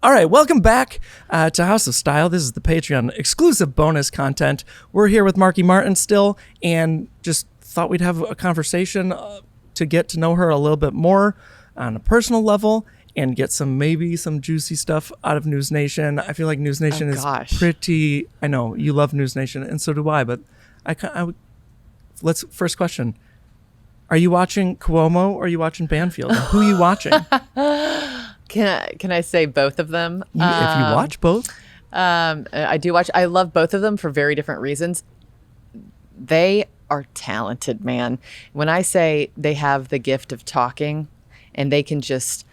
All right, welcome back to House of Style. This is the Patreon exclusive bonus content. We're here with Markie Martin still, and just thought we'd have a conversation to get to know her a little bit more on a personal level and get some juicy stuff out of NewsNation. I feel like NewsNation is pretty. I know you love NewsNation, and so do I. But let's first question: are you watching Cuomo or are you watching Banfield? Who are you watching? Can I say both of them? If you watch both, I do watch. I love both of them for very different reasons. They are talented, man. When I say they have the gift of talking, and they can just,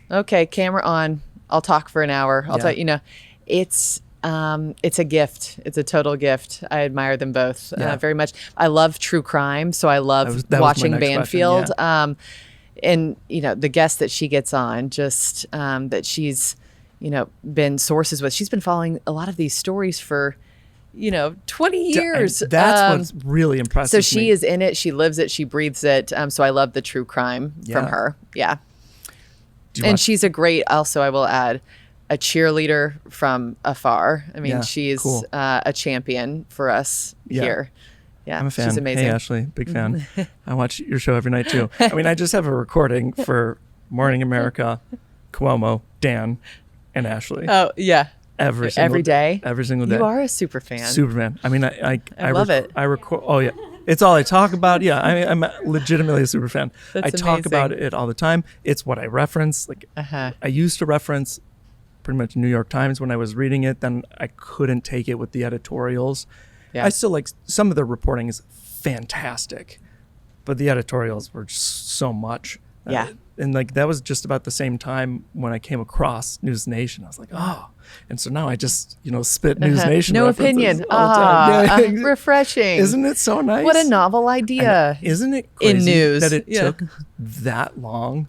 okay, camera on. I'll talk for an hour. I'll tell you. It's a gift. It's a total gift. I admire them both very much. I love true crime, so I love watching Banfield. And, the guest that she gets on, just that she's, been sources with. She's been following a lot of these stories for, 20 years. That's what's really impressive. So she is in it. She lives it. She breathes it. So I love the true crime from her. Yeah. And she's a great, also, I will add, a cheerleader from afar. I mean, she's a champion for us here. Yeah, I'm a fan. She's amazing. Hey, Ashley, big fan. I watch your show every night, too. I mean, I just have a recording for Morning America, Cuomo, Dan, and Ashley. Oh, yeah. Every day? Every single day. You are a super fan. Super fan. I mean, I love it. I record. Oh, yeah. It's all I talk about. Yeah, I'm legitimately a super fan. I talk about it all the time. It's what I reference. I used to reference pretty much New York Times when I was reading it. Then I couldn't take it with the editorials. Yeah. I still like some of the reporting is fantastic, but the editorials were just so much. Yeah. And that was just about the same time when I came across NewsNation. I was like, oh. And so now I just, spit NewsNation. No opinion. Refreshing. Isn't it so nice? What a novel idea. Isn't it crazy in news that it took that long,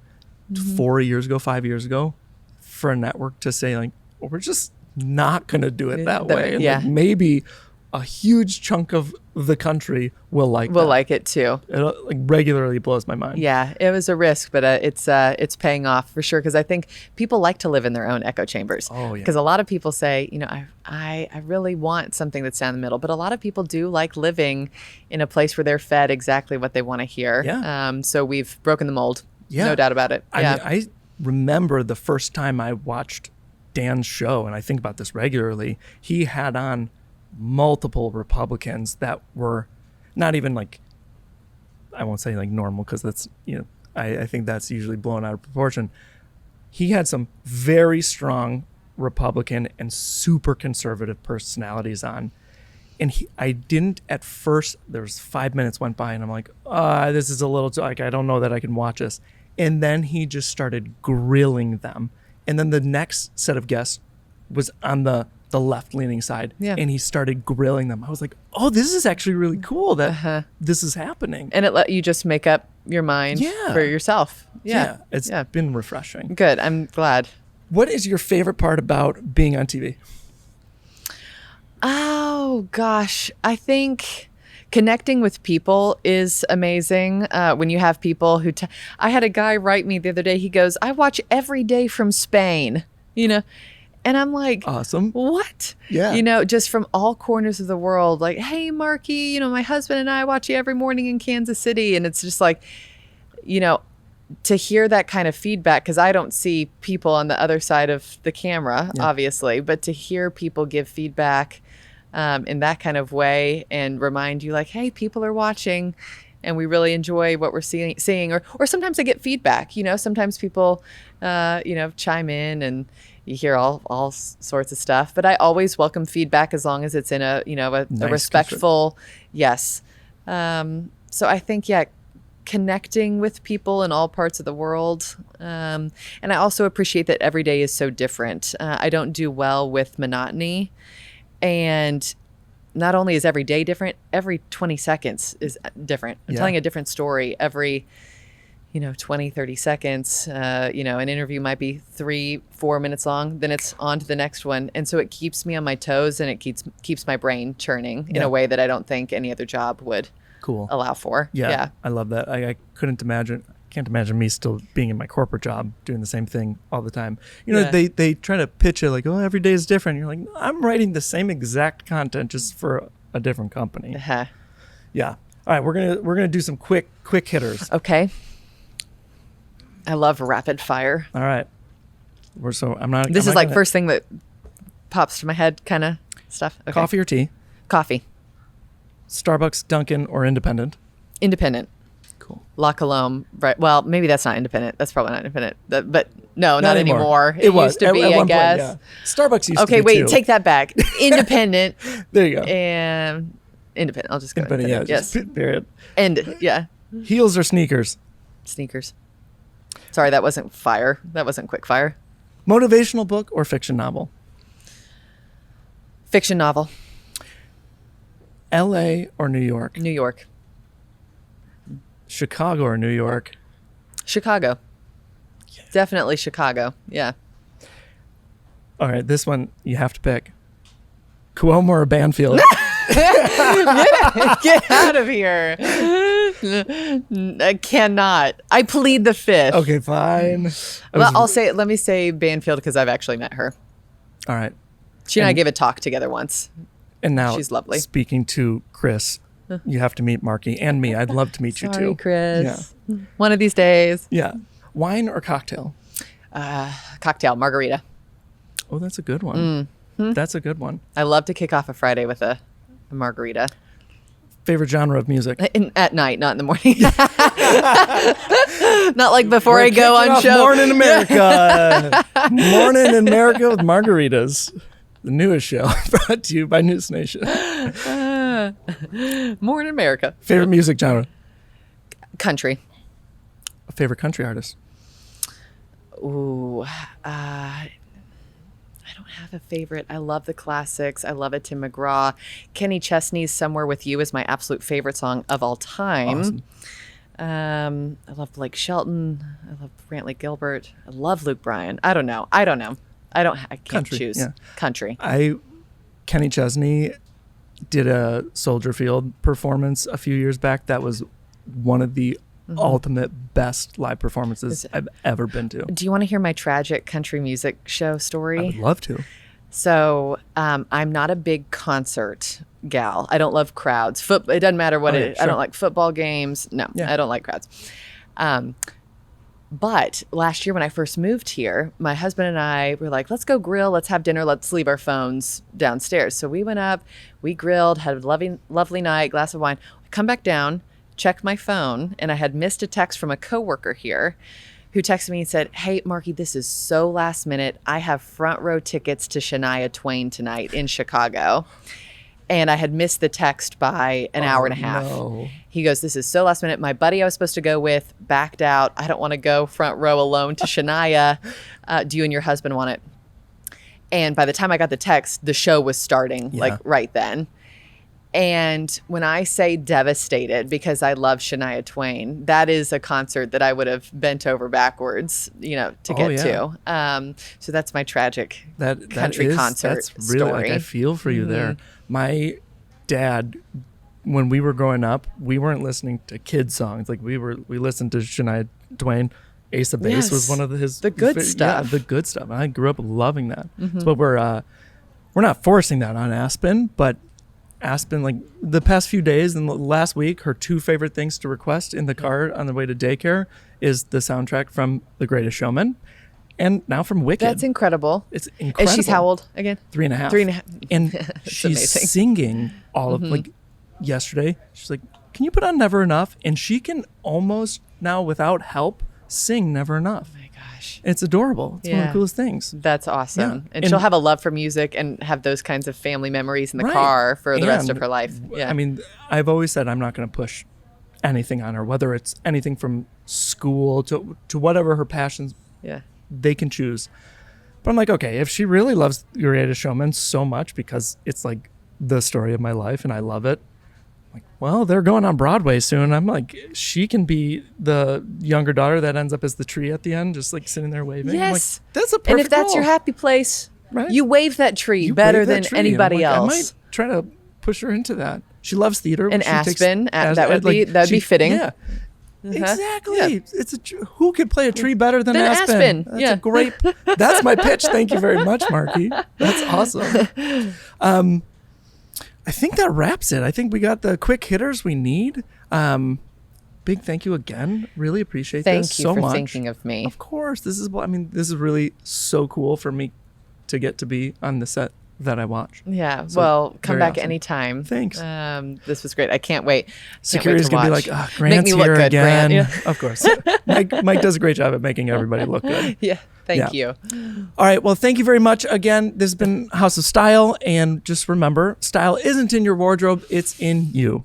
5 years ago, for a network to say, we're just not going to do it that way. And maybe a huge chunk of the country will like it too. It regularly blows my mind. Yeah, it was a risk, but it's paying off for sure. Because I think people like to live in their own echo chambers. Oh yeah. Because a lot of people say, I really want something that's down the middle, but a lot of people do like living in a place where they're fed exactly what they want to hear. Yeah. So we've broken the mold. Yeah. No doubt about it. I remember the first time I watched Dan's show, and I think about this regularly. He had on multiple Republicans that were not even I won't say normal, because that's I think that's usually blown out of proportion. He had some very strong Republican and super conservative personalities on, and I didn't at first. There was 5 minutes went by and I'm like, this is a little I don't know that I can watch this. And then he just started grilling them, and then the next set of guests was on the left-leaning side, and he started grilling them. I was like, oh, this is actually really cool that this is happening. And it let you just make up your mind for yourself. It's been refreshing. Good. I'm glad. What is your favorite part about being on TV? Oh, gosh. I think connecting with people is amazing. When you have people who... I had a guy write me the other day. He goes, I watch every day from Spain, And I'm like, awesome. What? Yeah. Just from all corners of the world, like, hey, Markie, my husband and I watch you every morning in Kansas City. And it's just like, to hear that kind of feedback, because I don't see people on the other side of the camera, obviously, but to hear people give feedback in that kind of way and remind you hey, people are watching and we really enjoy what we're seeing. Or sometimes I get feedback, sometimes people, chime in and you hear all sorts of stuff, but I always welcome feedback as long as it's in a nice, respectful, yes. So I think, connecting with people in all parts of the world. And I also appreciate that every day is so different. I don't do well with monotony, and not only is every day different, every 20 seconds is different. I'm telling a different story every 20, 30 seconds, an interview might be 3-4 minutes long, then it's on to the next one. And so it keeps me on my toes, and it keeps my brain churning in a way that I don't think any other job would allow for. Yeah. I love that. I couldn't imagine. can't imagine me still being in my corporate job doing the same thing all the time. You know, they try to pitch it like, oh, every day is different. You're like, I'm writing the same exact content just for a different company. Uh-huh. Yeah. All right, we're gonna do some quick hitters. Okay. I love rapid fire. All right. This is like first thing that pops to my head kind of stuff. Okay. Coffee or tea? Coffee. Starbucks, Dunkin', or independent? Independent. Cool. La Colombe, right? Well, maybe that's not independent. That's probably not independent. But no, not anymore. It was used to be, at I one guess. Point, yeah. Starbucks used to be Okay, wait, too. take that back. Independent. There you go. And independent. I'll just go independent. Yeah, yes. Period. And yeah. Heels or sneakers? Sneakers. Sorry, that wasn't fire. That wasn't quick fire. Motivational book or fiction novel? Fiction novel. L.A. or New York? New York. Chicago or New York? Chicago. Yeah. Definitely Chicago. Yeah. All right, this one you have to pick. Cuomo or Banfield? Get out of here. I cannot. I plead the fifth. Okay, fine. Let me say Banfield because I've actually met her. All right. She and I gave a talk together once. And now she's lovely. Speaking to Chris, you have to meet Markie and me. I'd love to meet you too. Sorry, Chris. Yeah. One of these days. Yeah. Wine or cocktail? Cocktail, margarita. Oh, that's a good one. Mm-hmm. That's a good one. I love to kick off a Friday with a margarita. Favorite genre of music? At night, not in the morning. Not like before I go on show. Morning America. Morning in America with margaritas. The newest show brought to you by NewsNation. Morning America. Favorite music genre? Country. A favorite country artist? Ooh, I don't have a favorite. I love the classics. I love it. Tim McGraw. Kenny Chesney's Somewhere With You is my absolute favorite song of all time. Awesome. I love Blake Shelton. I love Brantley Gilbert. I love Luke Bryan. I don't know. I can't choose. Yeah. Country. Kenny Chesney did a Soldier Field performance a few years back. That was one of the ultimate best live performances I've ever been to. Do you want to hear my tragic country music show story? I would love to. So I'm not a big concert gal. I don't love crowds. It doesn't matter what it is. Sure. I don't like football games. No, I don't like crowds. But last year when I first moved here, my husband and I were like, let's go grill, let's have dinner, let's leave our phones downstairs. So we went up, we grilled, had a lovely night, glass of wine. I come back down, checked my phone, and I had missed a text from a coworker here who texted me and said, hey, Markie, this is so last minute. I have front row tickets to Shania Twain tonight in Chicago. And I had missed the text by an hour and a half. No. He goes, this is so last minute. My buddy I was supposed to go with backed out. I don't want to go front row alone to Shania. Do you and your husband want it? And by the time I got the text, the show was starting like right then. And when I say devastated because I love Shania Twain, that is a concert that I would have bent over backwards, to get to. So that's my tragic country concert that's really, story. Like, I feel for you there. My dad, when we were growing up, we weren't listening to kids songs. Like we listened to Shania Twain. Ace of Base was one of the good stuff. Yeah, the good stuff. And I grew up loving that. So we're not forcing that on Aspen, but Aspen, like the past few days and last week, her two favorite things to request in the car on the way to daycare is the soundtrack from The Greatest Showman and now from Wicked. That's incredible. It's incredible. And she's how old again? 3.5. 3.5. And she's amazing. singing all of, like yesterday, she's like, can you put on Never Enough? And she can almost now without help sing Never Enough. Oh my gosh. It's adorable. It's one of the coolest things. That's awesome. Yeah. And she'll have a love for music and have those kinds of family memories in the car for the rest of her life. Yeah. I mean, I've always said I'm not going to push anything on her, whether it's anything from school to whatever her passions, they can choose. But I'm like, okay, if she really loves The Greatest Showman so much because it's like the story of my life and I love it, like, well, they're going on Broadway soon. I'm like, she can be the younger daughter that ends up as the tree at the end, just like sitting there waving. Yes. I'm like, that's a perfect And if that's role. your happy place, right? you wave that tree better than anybody else. I might try to push her into that. She loves theater. And Aspen, that would be fitting. Yeah. Exactly. Yeah. It's who could play a tree better than Aspen? That's yeah. a great. That's my pitch. Thank you very much, Markie. That's awesome. I think that wraps it. I think we got the quick hitters we need. Big thank you again. Really appreciate this so much. Thank you for thinking of me. Of course. This is really so cool for me to get to be on the set that I watch. Yeah. So, well, come very back awesome. anytime. Thanks. This was great. I can't wait. Security's going to be like, Grant's Make me look here good, again. Grant. Yeah. Of course. Mike does a great job at making everybody look good. Yeah. Thank you. All right. Well, thank you very much. Again, this has been House of Style. And just remember, style isn't in your wardrobe, it's in you.